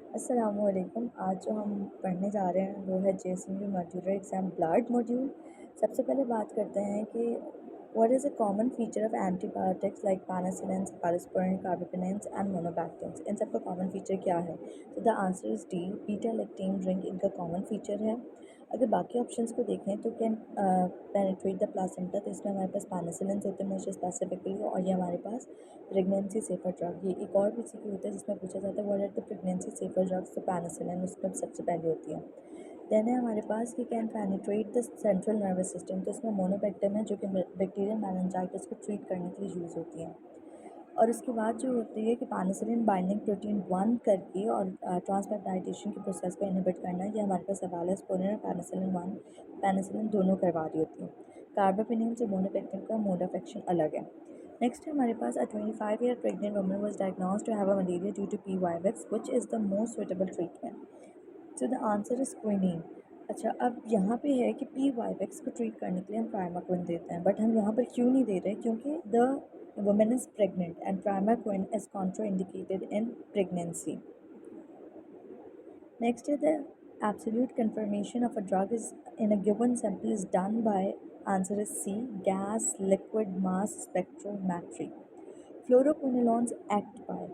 अस्सलामुअलैकुम। आज जो हम पढ़ने जा रहे हैं वो है JSMB modular exam blood module. सबसे पहले बात करते हैं कि what is a common feature of antibiotics like penicillin, cephalosporin, carbapenems and monobacteriums. इन सब का कॉमन फीचर क्या है? तो the answer is D, beta lactam drink इनका कॉमन फीचर है। अगर बाकी ऑप्शंस को देखें तो कैन पेनिट्रेट द प्लासेंटा, तो इसमें हमारे पास पेनिसिलिन होते हैं मोस्ट स्पेसिफिकली, और ये हमारे पास प्रेगनेंसी सेफर ड्रग। ये एक और पीसीक्यू होता है जिसमें पूछा जाता है what are the pregnancy safer drugs, तो पेनिसिलिन उसमें सबसे पहले होती है। देन है हमारे पास कि can penetrate the central nervous system, तो इसमें मोनोबैक्टीरियम है जो कि बैक्टीरियल मेनिंजाइटिस को ट्रीट करने के लिए यूज़ होती है। और उसके बाद जो होती है कि पेनिसिलिन बाइंडिंग प्रोटीन 1 करके और ट्रांसपेप्टाइडेशन के प्रोसेस को इनहिबिट करना, ये हमारे पास सेफालोस्पोरिन और पेनिसिलिन 1 पेनिसिलिन दोनों करवा रही होती है। कार्बापेनिल जो मोनोपेक्टिन का मोड ऑफ एक्शन अलग है। नेक्स्ट है हमारे पास a 25-year pregnant woman was diagnosed to have a malaria due to P vivax, which is the most suitable treatment. So the answer is quinine. अच्छा, अब यहाँ पे है कि पी वाइवेक्स को ट्रीट करने के लिए हम प्राइमाक्विन देते हैं, बट हम यहाँ पर क्यों नहीं दे रहे? क्योंकि the women is pregnant and primaquine is contraindicated in pregnancy. Next is the absolute confirmation of a drug is in a given sample is done by, answer is C, gas, liquid, mass spectrometry. Fluoroquinolones act by,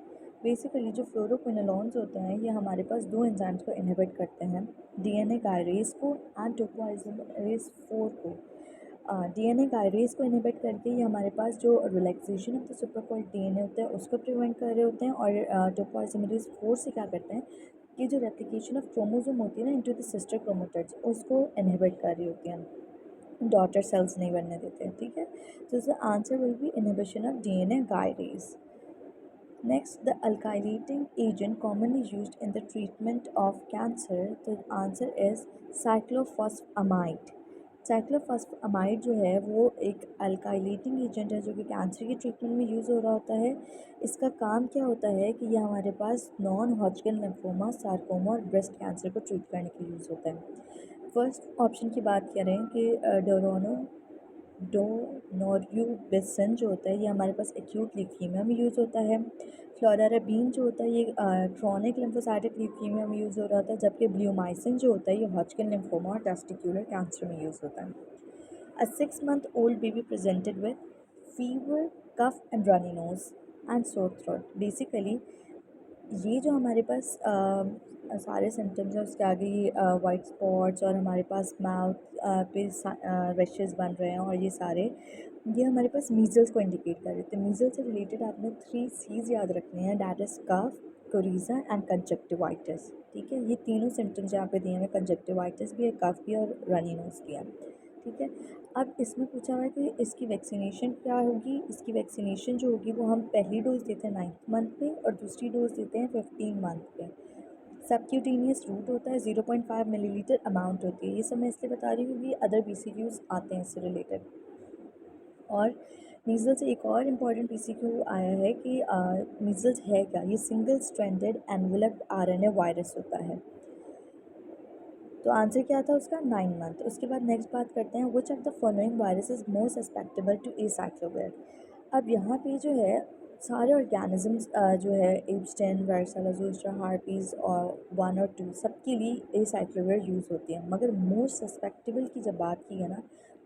basically जो fluoroquinolones होते हैं ये हमारे पास दो enzymes को inhibit करते हैं, DNA gyrase को एंड टोपोइसोमरेज 4 को। डीएनए गायरेज को इनहिबिट करके ये हमारे पास जो रिलैक्सेशन ऑफ द सुपरकोइड डीएनए होता है उसको प्रिवेंट कर रहे होते हैं, और टोपोइसोमरेज 4 से क्या करते हैं कि जो रेप्लिकेशन ऑफ क्रोमोसोम होती है ना इनटू द सिस्टर क्रोमेटिड्स उसको इनहिबिट कर रही होती हैं, डॉटर सेल्स नहीं बनने देते हैं। ठीक है, तो इसका answer will be inhibition of DNA gyrase. Next, the alkylating agent commonly used in the treatment of cancer, the answer is cyclophosphamide. Cyclophosphamide जो है वो एक अल्काइलेटिंग एजेंट है जो कि कैंसर की ट्रीटमेंट में यूज़ हो रहा होता है। इसका काम क्या होता है कि ये हमारे पास नॉन हॉजकिन लिम्फोमा, सार्कोमा और ब्रेस्ट कैंसर को ट्रीट करने के लिए यूज़ होता है। फर्स्ट ऑप्शन की बात करें कि डोरोनो डोनोर्यूबिसिन जो होता है ये हमारे पास एक्यूट ल्यूकीमिया में यूज़ होता है। फ्लोराराबीन जो होता है ये क्रॉनिक लिम्फोसाइटिक ल्यूकीमिया में यूज़ हो रहा होता है, जबकि ब्लूमाइसिन जो होता है ये हॉजकिन लिम्फोमा और टेस्टिक्युलर कैंसर में यूज़ होता है। अ 6 month old baby presented with fever, cough and runny nose and sore throat. Basically ये जो हमारे पास सारे सिम्टम्स हैं उसके आगे ये वाइट स्पॉट्स और हमारे पास माउथ पे रशेस बन रहे हैं, और ये हमारे पास मीज़ल्स को इंडिकेट कर रहे थे। मीज़ल्स से रिलेटेड आपने 3 C's याद रखने हैं, that is cough, coryza and conjunctivitis. ठीक है, ये तीनों सिम्टम्स यहाँ पे दिए हुए, कंजक्टिवाइटिस भी है, कफ भी है और रनी नोज़ भी है। ठीक है, अब इसमें पूछा हुआ है कि इसकी वैक्सीनेशन क्या होगी। इसकी वैक्सीनेशन जो होगी वो हम पहली डोज़ देते हैं 9th मंथ पे और दूसरी डोज़ देते हैं 15 मंथ पे। सबक्यूटेनियस रूट होता है, 0.5 मिलीलीटर अमाउंट होती है। ये सब मैं इसलिए बता रही हूँ क्योंकि अदर BCQs आते हैं इससे रिलेटेड। और मीज़ल्स से एक और इम्पॉर्टेंट PCQ आया है कि मीज़ल्स है क्या? ये single stranded enveloped RNA virus होता है। तो आंसर क्या था उसका? 9 मंथ। उसके बाद नेक्स्ट बात करते हैं, which of the following virus is more susceptible to acyclovir. अब यहाँ पे जो है सारे ऑर्गेनिजम्स जो है एब्सटेन, वार्सिला जोस्टर, हार्पीज़ और 1 और 2 सबके लिए एसाइक्लोविर यूज़ होती है, मगर मोस्ट सस्पेक्टेबल की जब बात की है ना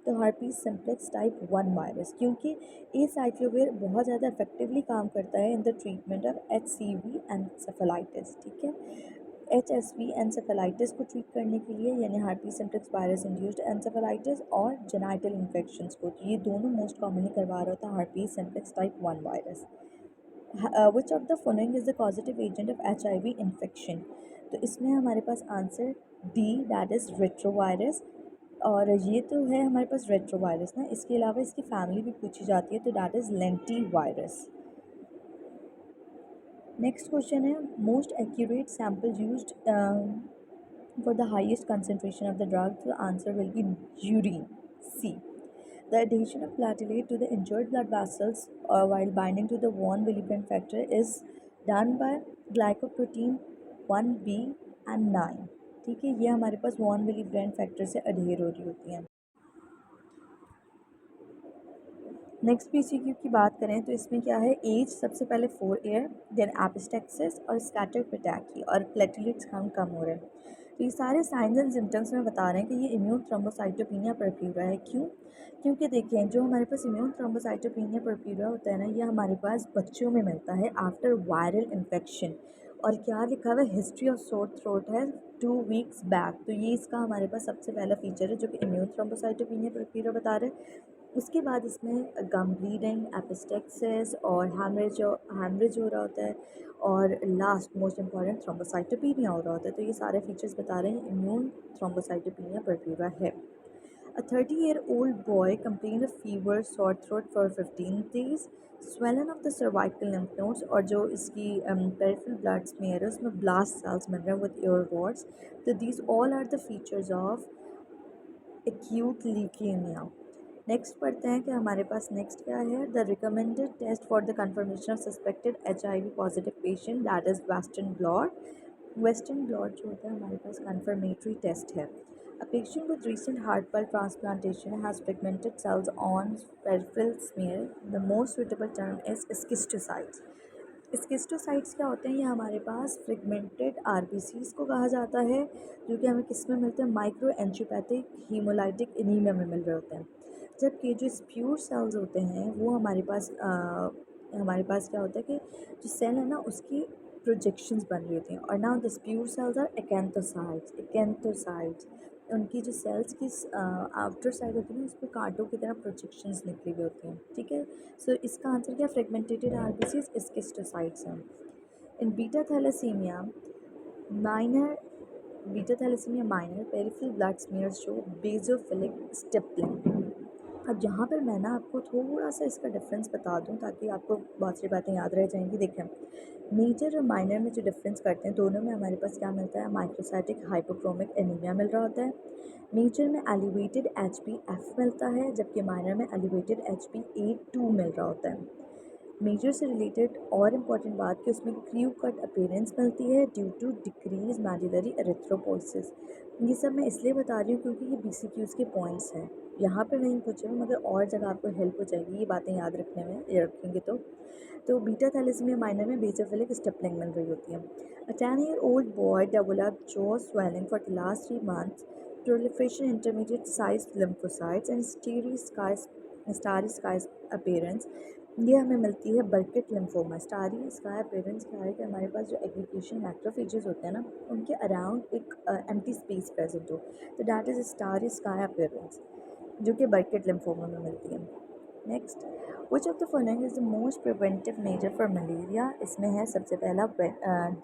तो हार्पीज सिम्प्लेक्स टाइप 1 वायरस, क्योंकि एसाइक्लोविर बहुत ज़्यादा इफेक्टिवली काम करता है in the treatment of HCV encephalitis. ठीक है, HSV एनसेफेलाइटिस को ट्रीट करने के लिए, यानी herpes simplex virus induced encephalitis और जेनाइटल इन्फेक्शंस को, तो ये दोनों मोस्ट कॉमनली करवा रहा था herpes simplex type 1 virus. Which of the following is the positive agent of HIV infection, तो इसमें हमारे पास answer D, that is retrovirus. और ये तो है हमारे पास रेट्रोवायरस ना, इसके अलावा इसकी फैमिली भी पूछी जाती है, तो that is lentivirus. Next question है, most accurate sample used for the highest concentration of the drug, the answer will be urine, C. The adhesion of platelet to the injured blood vessels or while binding to the von Willebrand factor is done by glycoprotein 1b and 9। ठीक है, ये हमारे पास von Willie brand factor से adhere हो रही होती हैं। Next पीसीक्यू की बात करें तो इसमें क्या है, एज सबसे पहले 4 ईयर, देन एपिस्टेक्सिस और स्कैटर पेटैकी और प्लेटलेट्स काउंट कम हो रहे हैं। तो ये सारे साइंस एंड सिम्टम्स में बता रहे हैं कि ये इम्यून थ्रोम्बोसाइटोपिनिया परप्यूरा है। क्यों? क्योंकि देखें, जो हमारे पास इम्यून थ्रोम्बोसाइटोपिनिया परप्यूरा होता है ना, ये हमारे पास बच्चों में मिलता है आफ्टर वायरल इन्फेक्शन। और क्या लिखा हुआ है, हिस्ट्री ऑफ सोर थ्रोट है 2 वीक्स बैक। तो ये इसका हमारे पास सबसे पहला फीचर है जो कि इम्यून थ्रोम्बोसाइटोपिनिया परप्यूरा बता रहे हैं। उसके बाद इसमें गम ब्लीडिंग, एपिस्टेक्सिस और हैमरेज हो रहा होता है, और लास्ट मोस्ट इंपॉर्टेंट थ्रोम्बोसाइटोपिनिया हो रहा होता है। तो ये सारे फीचर्स बता रहे हैं इम्यून थ्रोम्बोसाइटोपिनिया परप्यूरा है। A 30-year-old boy complained of fever, sore throat for 15 days, swelling of the cervical lymph nodes, और जो इसकी peripheral blood smear है उसमें blast cells मिल रहे हैं with ear warts. तो these all are the features of acute leukemia. Next पढ़ते हैं कि हमारे पास नेक्स्ट क्या है, the recommended test for the confirmation of suspected HIV positive patient, that is western blot. Western blot जो होता है हमारे पास कन्फर्मेटरी टेस्ट है। A patient with recent heart valve transplantation has fragmented cells on peripheral smear. The most suitable term is schistocytes. स्किस्टोसाइट्स क्या होते हैं, ये हमारे पास फ्रेगमेंटेड आरबीसीज को कहा जाता है, जो कि हमें किस में मिलते हैं, माइक्रो एंजियोपैथिक हीमोलाइटिक एनीमिया में मिल रहे होते हैं। जबकि जो स्प्यूर सेल्स होते हैं वो हमारे पास क्या होता है कि जो सेल है ना उसकी प्रोजेक्शंस बन रही होती हैं। और नाउ द स्प्यूर सेल्स आर एक्ैंथोसाइट्स। उनकी जो सेल्स की आउटर साइड होती है ना, उस पर कांटों की तरह प्रोजेक्शंस निकली हुई होती हैं। ठीक है, सो इसका आंसर क्या, फ्रेगमेंटेड आरबीसीज स्किस्टोसाइट्स हैं। In beta thalassemia minor peripheral blood smears show basophilic stippling. अब यहाँ पर मैं ना आपको थोड़ा सा इसका डिफरेंस बता दूँ ताकि आपको बहुत सी बातें याद रह जाएंगी। देखें, मेजर और माइनर में जो डिफरेंस करते हैं, दोनों में हमारे पास क्या मिलता है, माइक्रोसाइटिक हाइपोक्रोमिक एनीमिया मिल रहा होता है। मेजर में एलिवेटेड HbF मिलता है, जबकि माइनर में एलिवेटेड HbA2 मिल रहा होता है। मेजर से रिलेटेड और इम्पॉर्टेंट बात कि उसमें क्रू कट अपीयरेंस मिलती है ड्यू टू डिक्रीज मैड्युलरी एरिथ्रोपोइसिस। ये सब मैं इसलिए बता रही हूँ क्योंकि ये BCQs के पॉइंट्स हैं, यहाँ पर नहीं पूछे हुए मगर और जगह आपको हेल्प हो जाएगी ये बातें याद रखने में, ये रखेंगे तो बीटा थैलेसीमिया माइनर में बेसोफिलिक स्टिपलिंग मिल रही होती है। A 10-year-old boy developed jaw swelling for the last 3 months, proliferation intermediate sized lymphocytes and starry skies appearance। ये हमें मिलती है बर्केट लिम्फोमा। स्टारी स्काई अपीयरेंस क्या है कि हमारे पास जो एग्रीगेशन मैक्रोफेजेस होते हैं ना, उनके अराउंड एक एम्प्टी स्पेस प्रेजेंट हो, तो that is starry sky appearance, जो कि बर्केट लिम्फोमा में मिलती है। Next, which of the following is the most preventive measure for malaria. इसमें है सबसे पहला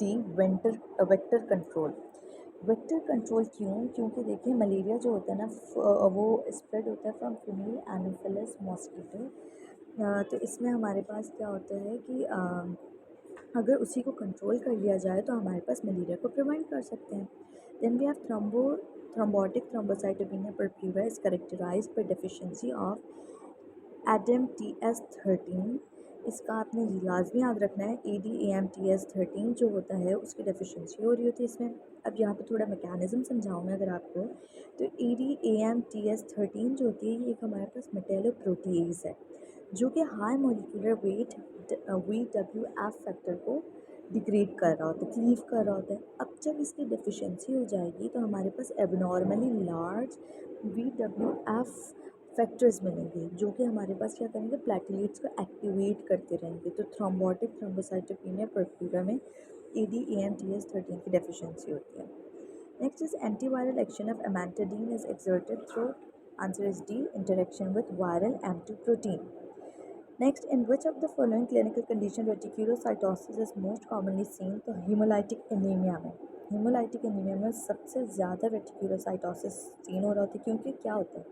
D vector control. Vector control क्यों? क्योंकि देखिए मलेरिया जो होता है ना वो स्प्रेड होता है फ्रॉम फीमेल एनोफिलस मॉस्किटो। तो इसमें हमारे पास क्या होता है कि अगर उसी को कंट्रोल कर लिया जाए तो हमारे पास मलेरिया को प्रिवेंट कर सकते हैं। Then we have thrombotic thrombocytopenia purpura is characterized by deficiency of ADAMTS13। इसका आपने लाजमी याद रखना है, ADAMTS13 जो होता है उसकी डेफिशिएंसी हो रही होती है इसमें। अब यहाँ पे थोड़ा मैकेनिज़्म समझाऊँ मैं अगर आपको, तो ADAMTS13 जो होती है ये एक हमारे पास मेटेलोप्रोटीएज है जो कि high molecular weight VWF factor को डिग्रेड कर रहा होता है, क्लीव कर रहा होता है। अब जब इसकी डेफिशिएंसी हो जाएगी तो हमारे पास एबनॉर्मली लार्ज VWF फैक्टर्स मिलेंगे जो कि हमारे पास क्या करेंगे, प्लेटलेट्स को एक्टिवेट करते रहेंगे। तो थ्रोम्बोटिक थ्रोम्बोसाइटोपिनिया परप्यूरा में ADAMTS13 की डेफिशिएंसी होती है। Next is antiviral action of amantadine is exerted through, answer is D, interaction with viral M2 protein. Next, in which of the following clinical condition reticulocytosis is most commonly seen? तो hemolytic anemia में, hemolytic anemia में सबसे ज़्यादा reticulocytosis scene हो रहा होता है। क्योंकि क्या होता है,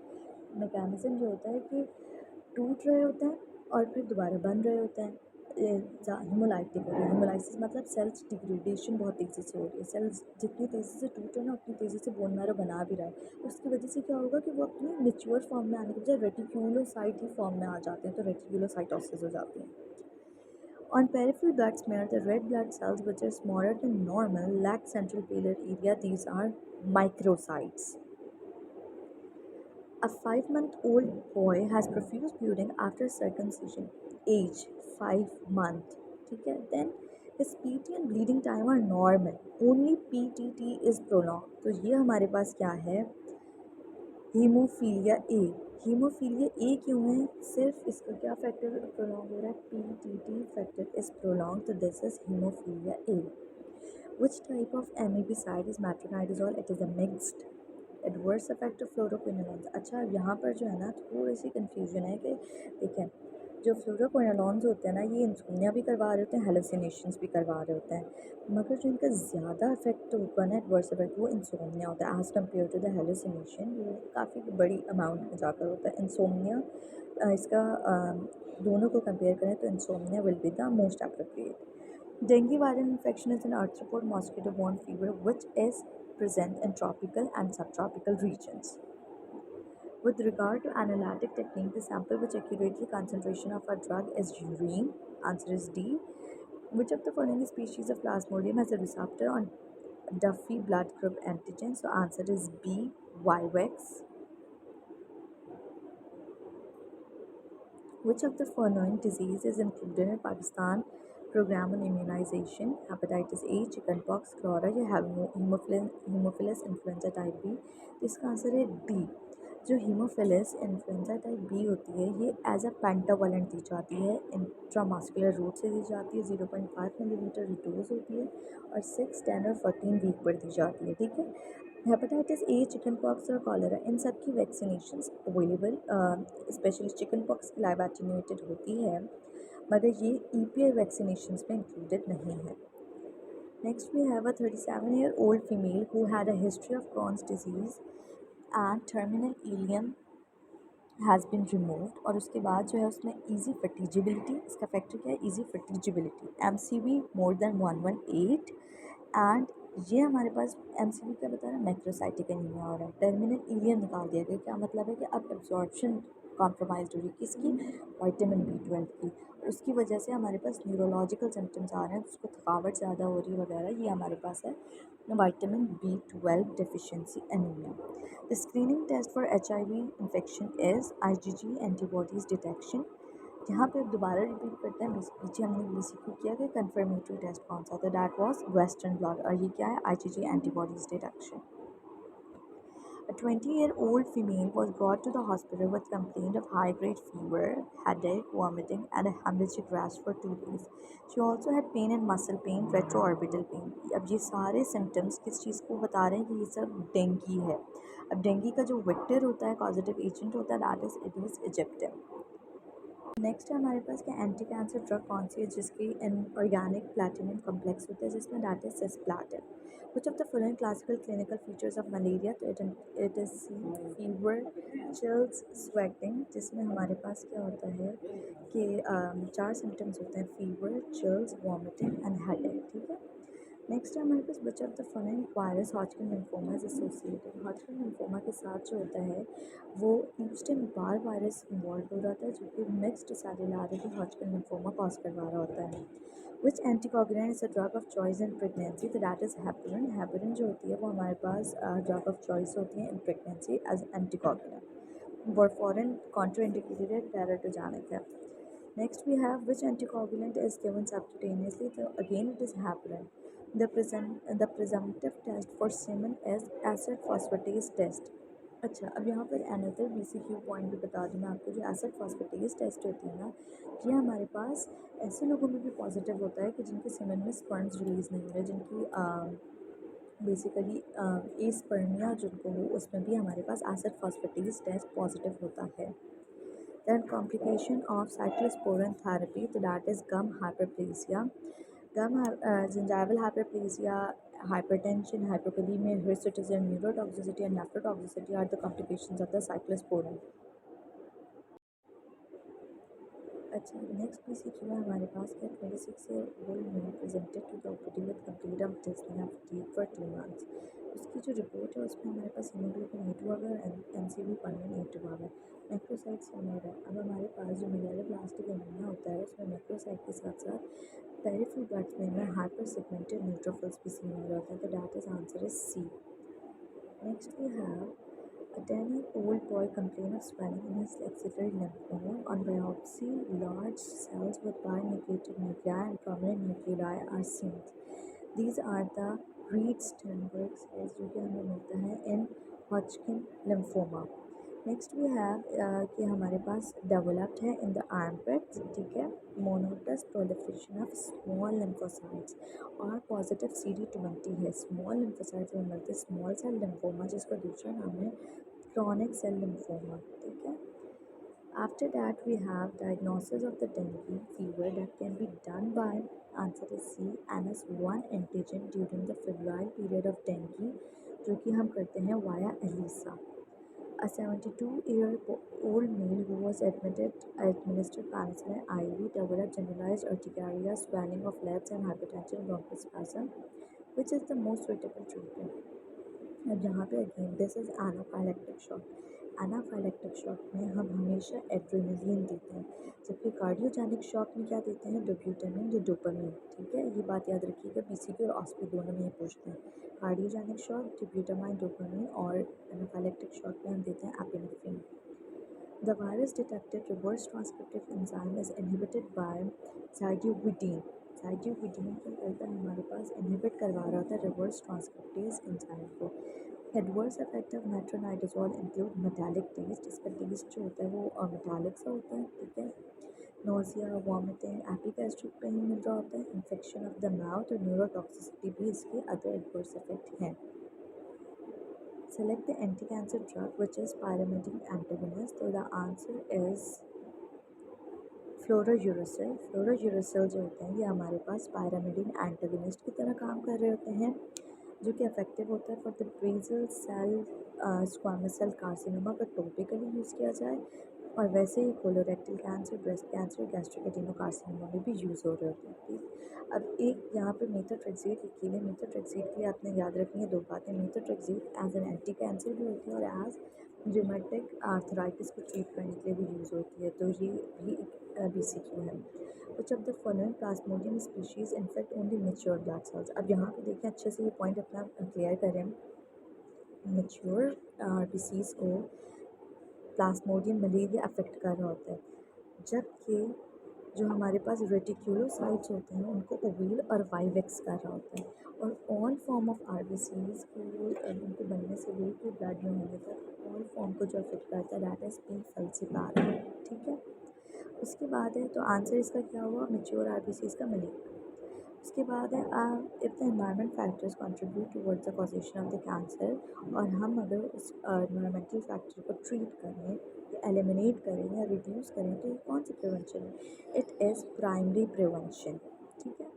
मैकेनिज्म जो होता है कि टूट रहे होते हैं और फिर दोबारा बन रहे होते हैं। हिमोलाइटिक हो रही है, हिमोलाइसिस मतलब सेल्स डिग्रेडेशन बहुत तेज़ी से हो रही है। सेल्स जितनी तेज़ी से टूट रहे हैं ना उतनी तेज़ी से बोन मैरो बना भी रहा है। उसकी वजह से क्या होगा कि वो अपनी मेच्योर फॉर्म में आने के बजाय रेटिक्यूलोसाइट ही फॉर्म में आ जाते हैं, तो रेटिक्यूलोसाइटोसिस हो जाती है। On peripheral blood smear, the red blood cells, which are smaller than normal, lack central pallid area. These are microcytes. A 5-month-old boy has profuse bleeding after circumcision. Age 5 month. ठीक है. Then his PT and bleeding time are normal. Only PTT is prolonged. तो ये हमारे पास क्या है? Haemophilia A. Haemophilia A क्यों है? सिर्फ इसका क्या फैक्टर प्रोलॉन्ग हो रहा है? PTT factor is prolong. तो this is haemophilia A. Which type of amebicide is metronidazole? It is a mixed. Adverse effect of fluoroquinolones. अच्छा, यहाँ पर जो है ना थोड़ी सी कन्फ्यूजन है कि देखें, जो फ्लोरोक्विनोलॉन्स होते हैं ना, ये इंसोम्निया भी करवा रहे होते हैं, हेलुसिनेशंस भी करवा रहे होते हैं, मगर जो इनका ज़्यादा इफेक्ट होगा ना, एडवर्स इफेक्ट, वो इंसोम्निया होता है as compare to the hallucination. वो काफ़ी बड़ी अमाउंट में जाकर होता है. इंसोम्निया इसका दोनों को कंपेयर करें तो insomnia will be the most appropriate. Dengue viral infection is an arthropod mosquito-borne fever which is present in tropical and subtropical regions. With regard to analytic technique, the sample which accurately concentration of a drug is urine. Answer is D. Which of the following species of Plasmodium has a receptor on Duffy blood group antigen? So answer is B. Vivax. Which of the following disease is included in Pakistan program on immunization? Hepatitis A, chickenpox, cholera या hemophilus influenza type B. तो इसका answer है D. जो Haemophilus influenza type B होती है, ये as a pentavalent दी जाती है, इंट्रामास्कुलर रूट से दी जाती है, 0.5 मिलीलीटर डोज होती है और 6, 10 और 14 वीक पर दी जाती है. ठीक है. हेपेटाइटिस ए, चिकन पॉक्स और कॉलेरा, इन सब की vaccinations available, specially chicken pox की लाइव एटीन्यूएटेड होती है, मगर ये EPI वैक्सीनेशंस में इंक्लूडेड नहीं है. Next we have a 37-year old female who had a history of Crohn's disease and terminal ileum has been removed. और उसके बाद जो है उसमें ईजी फर्टिजिबिलिटी, इसका फैक्टर क्या है? Easy fatigability. MCV more than 118 and ये हमारे पास MCV क्या बता रहा है? मैक्रोसाइटिक एनीमिया हो रहा है. टर्मिनल इलियम निकाल दिया गया. क्या मतलब है कि अब एब्जॉर्प्शन कॉम्प्रोमाइज़ हो रही है. किसकी? विटामिन B12 की. और उसकी वजह से हमारे पास न्यूरोलॉजिकल सिम्टम्स आ रहे हैं, उसको थकावट ज़्यादा हो रही है वगैरह. ये हमारे पास है vitamin B12 deficiency anaemia. The screening test for HIV infection is IgG antibodies detection. यहाँ पे दोबारा रिपीट करते हैं, पीछे हमने BCQ किया कि कंफर्मेटरी टेस्ट कौन सा था. That was western blot. और ये क्या है? IgG antibodies detection. A 20-year-old female was brought to the hospital with complaint of high-grade fever, headache, vomiting, and a hemorrhagic rash for 2 days. She also had pain and muscle pain, retroorbital pain. अब ये सारे symptoms किस चीज़ को बता रहे हैं? कि ये सब डेंगी है. अब डेंगी का जो वेक्टर होता है, कॉजेटिव एजेंट होता है, दैट इज एडिस इजिप्टियम. नेक्स्ट है हमारे पास क्या? एंटी कैंसर ड्रग कौन सी है जिसकी ऑर्गेनिक प्लैटिनम कॉम्प्लेक्स होता है, जिसमें that is cisplatin. Which of the following classical clinical features of malaria? तो it is fever, chills, sweating, जिसमें हमारे पास क्या होता है कि 4 सिम्टम्स होते हैं: fever, chills, vomiting and headache. ठीक है. नेक्स्ट है हमारे पास which of the following virus Hodgkin lymphoma is associated? Hodgkin lymphoma के साथ जो होता है वो ईस्टर्न बार वायरस इन्वॉल्व हो रहा है, जो कि mixed cellularity Hodgkin lymphoma cause करवा रहा होता है. Which anticoagulant is a drug of choice in pregnancy? तो दैट इज़ हेपरिन. हेपरिन जो होती है वो हमारे पास ड्रग ऑफ चॉइस होती है in pregnancy as anticoagulant. Warfarin contraindicated, teratogenic है. Next we have which anticoagulant is given subcutaneously? So again it is heparin. The presumptive test for semen is acid phosphatase test. अच्छा, अब यहाँ पर another BCQ point भी बता दूँ मैं आपको. जो एसिड फॉस्फेटेज टेस्ट होती है ना, ये हमारे पास ऐसे लोगों में भी पॉजिटिव होता है कि जिनके सीमेन में स्पर्म्स रिलीज़ नहीं हो रहे, जिनकी बेसिकली एस्पर्मिया जिनको हो, उसमें भी हमारे पास एसिड फॉस्फेटेज टेस्ट पॉजिटिव होता है. Then complication of cyclosporin therapy, so that is gum hyperplasia. Gingival hyperplasia, hypertension, hypokalemia, hirsutism, neurotoxicity and nephrotoxicity are the complications of the cyclosporin. अच्छा, नेक्स्ट BCQ है हमारे पास क्या? 26-year-old male presented to the OPD with complete of dyspnea fatigue for 2 months. उसकी जो report है उसमें हमारे पास haemoglobin 8 हुआ है और MCV 118 हुआ है. मैक्रोसाइट सीनियर है. अब हमारे पास जो मेगालोब्लास्टिक एनीमिया होता है उसमें मैक्रोसाइट के साथ साथ पेरिफेरल ब्लड में हाइपर सेगमेंटेड न्यूट्रोफिल्स भी सीनियर होता है. तो that is answer is C. Next we have A 10-year-old boy complained of swelling in his axillary lymph node. On biopsy, large cells with binucleated nuclei and prominent nuclei are seen. These are the Reed-Sternberg cells जो कि हमें मिलता है in Hodgkin lymphoma. Next we have कि हमारे पास developed है in the armpits, ठीक है, मोनोटस प्रोलिफरेशन ऑफ स्मॉल लिम्फोसाइट्स और पॉजिटिव CD20 है। स्मॉल लिम्फोसाइट्स में मिलते स्मॉल सेल लिम्फोमा जिसका दूसरा नाम है क्रॉनिक सेल लिम्फोमा, ठीक है। After that, we have diagnosis of the dengue fever that can be done by answer is C NS1 antigen during the febrile period of dengue जो कि हम करते हैं via ELISA. A 72-year-old male who was administered penicillin IV developed generalized urticaria, swelling of legs and hypertension bronchospasm, which is the most suitable treatment. अब यहाँ पे again this is anaphylactic shock. Anaphylactic shock में हम हमेशा adrenaline देते हैं, जबकि cardiogenic shock में क्या देते हैं, डोब्यूटामाइन या डोपामाइन, ठीक है। ये बात याद रखिएगा, पीसीक्यू और ऑस्पी दोनों में ये पूछते हैं। कार्डियोजेनिक शॉक डोब्यूटामाइन डोपामाइन और एनाफाइलेक्टिक शॉक में हम देते हैं epinephrine. The virus detected reverse transcriptive enzyme is inhibited by zyduvidine. zyduvidine क्या करता है, हमारे पास इनहिबिट करवा रहा होता है रिवर्स ट्रांसक्रिप्टेज एंजाइम को। Adverse effect of metronidazole include metallic taste, इसका टेस्ट जो होता है वो मेटालिक सा होता है, ठीक है। नोजिया, वॉमिटिंग, एपिगैस्ट्रिक पेन मिल रहा होता है, इन्फेक्शन ऑफ द माउथ और न्यूरोटॉक्सिसिटी भी इसके अदर एडवर्स इफेक्ट हैं। Select the anti-cancer drug which is pyrimidine antagonist. So the answer is फ्लोरायूरासिल। फ्लोरायूरासिल जो होते हैं ये हमारे पास पायरामिडिन एंटागोनिस्ट की तरह काम कर रहे होते हैं, जो कि इफेक्टिव होता है for the basal cell squamous cell carcinoma पर टॉपिकली यूज़ किया जाए, और वैसे ही colorectal cancer, breast cancer, gastric adenocarcinoma में भी यूज़ हो रहे होते हैं, ठीक। अब एक यहाँ पे मेथोट्रेक्सेट लिखी है। मेथोट्रेक्सेट के लिए आपने याद रखनी है दो बातें। Methotrexate as an anti cancer भी होती है और एज रूमेटिक आर्थराइटिस को ट्रीट करने के लिए भी यूज़ होती है, तो ये भी एक BCQ है। विच of the following Plasmodium species infect only mature blood cells. अब यहाँ पे देखिए अच्छे से ये पॉइंट अपना क्लियर करें। मेच्योर डिसीज़ को प्लाज्मोडियम मलेरिया अफेक्ट कर रहा होता है, जबकि जो हमारे पास रेटिक्यूलोसाइट्स होते हैं उनको ओवील और वाइवेक्स कर रहा होता है, और ऑल फॉर्म ऑफ RBCs को उनके बनने से लेकर ब्लड में होने तक ऑल फॉर्म को जो अफेक्ट करता है दैट इज़ पी फल्सिपारम, ठीक है। उसके बाद है, तो आंसर इसका क्या हुआ, मेच्योर RBCs का मलेरिया। उसके बाद है if the environment factors contribute towards the causation of the cancer, और हम अगर उस एनवायरमेंटल फैक्टर को ट्रीट करें या एलिमिनेट करें या रिड्यूस करें तो ये कौन सी प्रिवेंशन है, इट इज़ प्राइमरी प्रिवेंशन, ठीक है।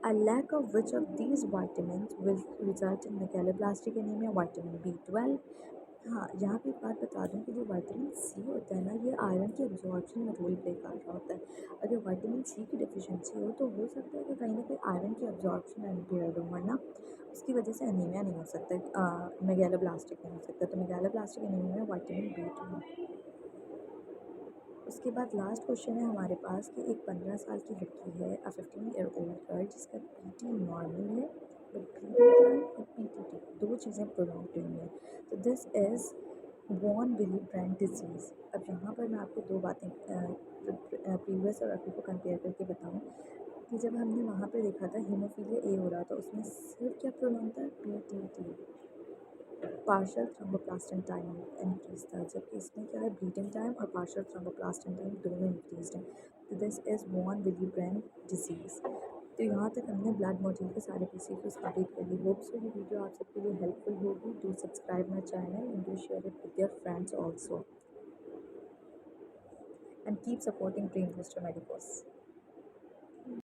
A lack of which of these vitamins will result in megaloblastic anemia? Vitamin B12। हाँ, यहाँ पे एक बात बता दूँ कि जो विटामिन सी होता है ना, ये आयरन की एब्जॉर्प्शन में रोल प्ले कर रहा होता है। अगर विटामिन सी की डिफिशिएंसी हो तो हो सकता है कि कहीं ना कहीं आयरन की एब्जॉर्प्शन इम्पेयर्ड हो, वरना उसकी वजह से एनीमिया नहीं हो सकता, मेगालोब्लास्टिक नहीं हो सकता। तो मेगालोब्लास्टिक एनीमिया में विटामिन B12। उसके बाद लास्ट क्वेश्चन है हमारे पास कि एक 15 साल की लड़की है, 15-year-old गर्ल, जिसका PT नॉर्मल है, बट ब्लीडिंग टाइम और PTT दो चीज़ें प्रोलॉन्ग हुई हैं। तो this is von Willebrand disease. अब यहाँ पर मैं आपको दो बातें प्रीवियस और अभी को कंपेयर करके बताऊँ कि जब हमने वहाँ पे देखा था हीमोफीलिया A हो रहा था, उसमें सिर्फ क्या प्रोलॉन्ग था, PTT, partial thromboplastin time increase था, जबकि इसमें क्या है, ब्लीडिंग टाइम और पार्शियल थ्रोम्बोप्लास्टिन टाइम दोनों इंक्रीज हैं। तो this is von Willebrand disease. तो यहाँ तक हमने ब्लड मॉड्यूल के सारे PCQs कंप्लीट कर ली। होप सो ये वीडियो आप सबके लिए हेल्पफुल होगी। Do subscribe my channel and do share it with your friends also, and keep supporting brain booster medicos.